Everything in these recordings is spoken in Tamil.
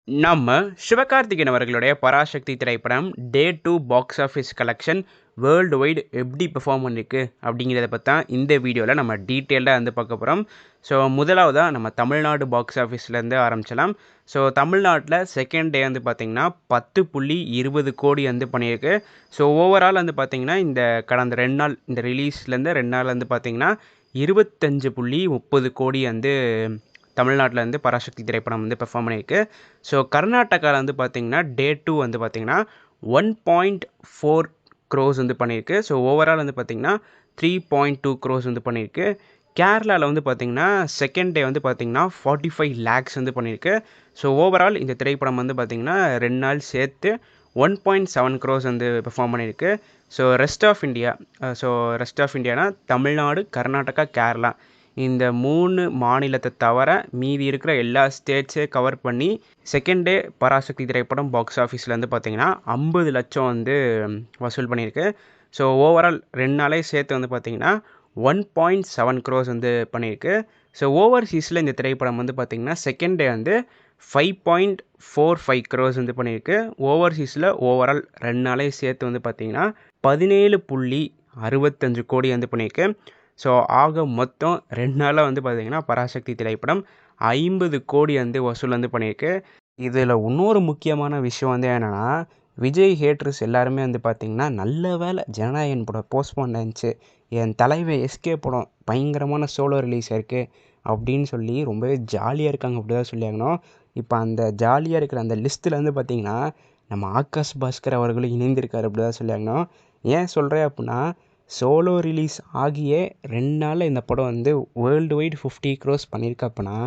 நம்ம சிவகார்த்திகேயன் அவர்களுடைய பராசக்தி திரைப்படம் டே 2 box office collection world wide எப்படி பெர்ஃபார்ம் பண்ணிருக்கு அப்படிங்கிறத பற்றி தான் இந்த வீடியோவில் நம்ம டீட்டெயில்டாக வந்து பார்க்க போகிறோம். ஸோ முதலாவதாக நம்ம தமிழ்நாடு பாக்ஸ் ஆஃபீஸ்லேருந்து ஆரம்பிச்சலாம். ஸோ தமிழ்நாட்டில் செகண்ட் டே வந்து பார்த்திங்கன்னா 10.20 கோடி வந்து பண்ணியிருக்கு. ஸோ ஓவரால் வந்து பார்த்திங்கன்னா இந்த கடந்த 2 நாள் இந்த ரிலீஸ்லேருந்து 2 நாள் வந்து பார்த்திங்கன்னா 25.30 கோடி வந்து தமிழ்நாட்டில் வந்து பராசக்தி திரைப்படம் வந்து பெர்ஃபார்ம் பண்ணியிருக்கு. ஸோ கர்நாடகாவில் வந்து பார்த்திங்கன்னா டே 2 வந்து பார்த்திங்கன்னா 1.4 க்ரோஸ் வந்து பண்ணியிருக்கு. ஸோ ஓவரால் வந்து பார்த்திங்கன்னா 3.2 க்ரோஸ் வந்து பண்ணியிருக்கு. கேரளாவில் வந்து பார்த்திங்கன்னா செகண்ட் டே வந்து பார்த்திங்கன்னா 45 லேக்ஸ் வந்து பண்ணியிருக்கு. ஸோ ஓவரால் இந்த திரைப்படம் வந்து பார்த்திங்கன்னா 2 நாள் சேர்த்து 1.7 க்ரோஸ் வந்து பெர்ஃபார்ம் பண்ணியிருக்கு. ஸோ ரெஸ்ட் ஆஃப் இந்தியானா தமிழ்நாடு, கர்நாடகா, கேரளா இந்த 3 மாநிலத்தை தவிர மீதி இருக்கிற எல்லா ஸ்டேட்ஸே கவர் பண்ணி செகண்ட் டே பராசக்தி திரைப்படம் பாக்ஸ் ஆஃபீஸில் வந்து பார்த்திங்கன்னா 50 லட்சம் வந்து வசூல் பண்ணியிருக்கு. ஸோ ஓவரால் 2 நாளே சேர்த்து வந்து பார்த்திங்கன்னா 1.7 க்ரோஸ் வந்து பண்ணியிருக்கு. ஸோ ஓவர்சீஸில் இந்த திரைப்படம் வந்து பார்த்திங்கன்னா செகண்ட் டே வந்து 5.45 க்ரோஸ் வந்து பண்ணியிருக்கு. ஓவர்சீஸில் ஓவரால் 2 நாளே சேர்த்து வந்து பார்த்திங்கன்னா 17.65 கோடி வந்து பண்ணியிருக்கு. ஸோ ஆக மொத்தம் 2 நாளில் வந்து பார்த்திங்கன்னா பராசக்தி திரைப்படம் 50 கோடி வந்து வசூல் வந்து பண்ணியிருக்கு. இதில் இன்னொரு முக்கியமான விஷயம் வந்து என்னென்னா, விஜய் ஹேட்டர்ஸ் எல்லாருமே வந்து பார்த்திங்கன்னா நல்ல வேலை ஜனநாயகன் படம் போஸ்ட்போன் ஆச்சு, என் தலைவன் எஸ்கே படம் பயங்கரமான சோலோ ரிலீஸ் ஆயிருக்கு அப்படின்னு சொல்லி ரொம்பவே ஜாலியாக இருக்காங்க அப்படி தான் சொல்லியாகணும். இப்போ அந்த ஜாலியாக இருக்கிற அந்த லிஸ்ட்டில் வந்து பார்த்திங்கன்னா நம்ம ஆகாஷ் பாஸ்கர் அவர்களும் இணைந்திருக்கார் அப்படி தான் சொல்லியாகணும். ஏன் சொல்கிறேன் அப்படின்னா, சோலோ ரிலீஸ் ஆகிய 2 நாளில் இந்த படம் வந்து வேர்ல்டு வைடு 50 க்ரோஸ் பண்ணியிருக்கு. அப்படின்னா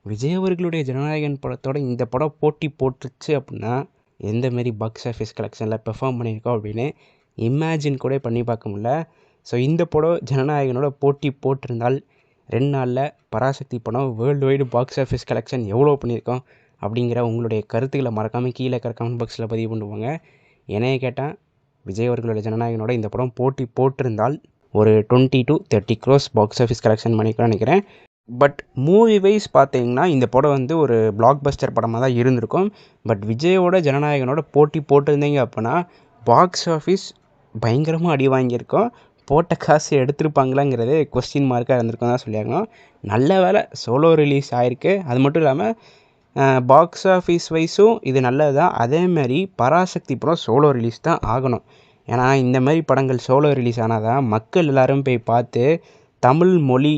விஜய் அவர்களுடைய ஜனநாயகன் படத்தோட இந்த படம் போட்டி போட்டுருச்சு அப்படின்னா எந்த மாரி பாக்ஸ் ஆஃபீஸ் கலெக்ஷனில் பெர்ஃபார்ம் பண்ணியிருக்கோம் அப்படின்னு இமேஜின் கூட பண்ணி பார்க்க முடியல. ஸோ இந்த படம் ஜனநாயகனோட போட்டி போட்டிருந்தால் 2 நாளில் பராசக்தி படம் world wide box office collection எவ்வளோ பண்ணியிருக்கோம் அப்படிங்கிற உங்களுடைய கருத்துக்களை மறக்காமல் கீழே இருக்கிற கமெண்ட் பாக்ஸில் பதிவு பண்ணுவாங்க. என்னைய கேட்டால் விஜய் அவர்களோட ஜனநாயகனோட இந்த படம் போட்டி போட்டிருந்தால் ஒரு 20 to 30 gross box office collection பண்ணிக்கலாம்னு நினைக்கிறேன். பட் மூவி வைஸ் பார்த்தீங்கன்னா இந்த படம் வந்து ஒரு பிளாக் பஸ்டர் படமாக தான் இருந்திருக்கும். பட் விஜயோட ஜனநாயகனோட போட்டி போட்டிருந்தீங்க அப்படின்னா பாக்ஸ் ஆஃபீஸ் பயங்கரமாக அடி வாங்கியிருக்கோம். போட்ட காசு எடுத்திருப்பாங்களாங்கிறது கொஸ்டின் மார்க்காக இருந்திருக்கும் தான் சொல்லியாகணும். நல்ல வேலை சோலோ ரிலீஸ் ஆகிருக்கு. அது மட்டும் இல்லாமல் பாக்ஸ் ஆஃபீஸ் வைஸும் இது நல்லது தான். அதேமாதிரி பராசக்தி படம் சோலோ ரிலீஸ் தான் ஆகணும். ஏன்னா இந்த மாதிரி படங்கள் சோலோ ரிலீஸ் ஆனால் தான் மக்கள் எல்லோரும் போய் பார்த்து தமிழ் மொழி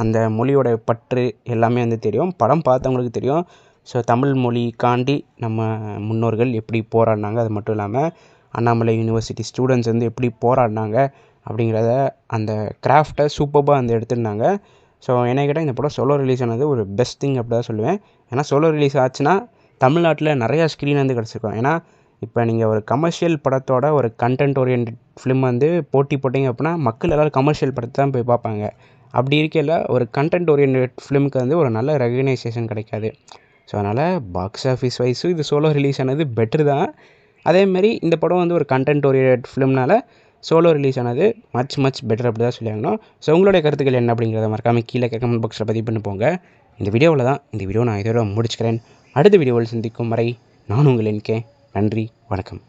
அந்த மொழியோட பற்று எல்லாமே வந்து தெரியும். படம் பார்த்தவங்களுக்கு தெரியும். ஸோ தமிழ் மொழிக்காண்டி நம்ம முன்னோர்கள் எப்படி போராடினாங்க, அது மட்டும் இல்லாமல் அண்ணாமலை யூனிவர்சிட்டி ஸ்டூடெண்ட்ஸ் வந்து எப்படி போராடினாங்க அப்படிங்கிறத அந்த கிராஃப்டை சூப்பராக வந்து எடுத்துருந்தாங்க. ஸோ என்னை கேட்டால் இந்த படம் சோலோ ரிலீஸ் ஆனது ஒரு பெஸ்ட் திங் அப்படி தான் சொல்லுவேன். ஏன்னா சோலோ ரிலீஸ் ஆச்சுன்னா தமிழ்நாட்டில் நிறையா ஸ்க்ரீன் வந்து கிடச்சிருக்கும். ஏன்னா இப்போ நீங்கள் ஒரு கமர்ஷியல் படத்தோட ஒரு கண்டென்ட் ஓரியன்ட் ஃபிலிம் வந்து போட்டி போட்டிங்க அப்படின்னா மக்கள் எல்லோரும் கமர்ஷியல் படத்தை தான் போய் பார்ப்பாங்க. அப்படி இருக்கையில் ஒரு கண்டென்ட் ஓரியன்ட் ஃபிலிமுக்கு வந்து ஒரு நல்ல ரெகக்னைசேஷன் கிடைக்காது. ஸோ அதனால் பாக்ஸ் ஆஃபீஸ் வைஸும் இது சோலோ ரிலீஸ் ஆனது பெட்ரு தான். அதேமாரி இந்த படம் வந்து ஒரு கண்டென்ட் ஓரியன்ட் ஃபிலிம்னால சோலோ ரிலீஸ் ஆனது மச் பெட்டர் அப்படி தான் சொல்லியாகணும். ஸோ உங்களுடைய கருத்துக்கள் என்ன அப்படிங்கிறத மறக்காமல் கீழே கமெண்ட் பாக்ஸில் பதிவு பண்ணி போங்க. இந்த வீடியோ நான் இதோட முடிச்சுக்கிறேன். அடுத்த வீடியோவில் சந்திக்கும் வரை நான் உங்கள் NK. நன்றி, வணக்கம்.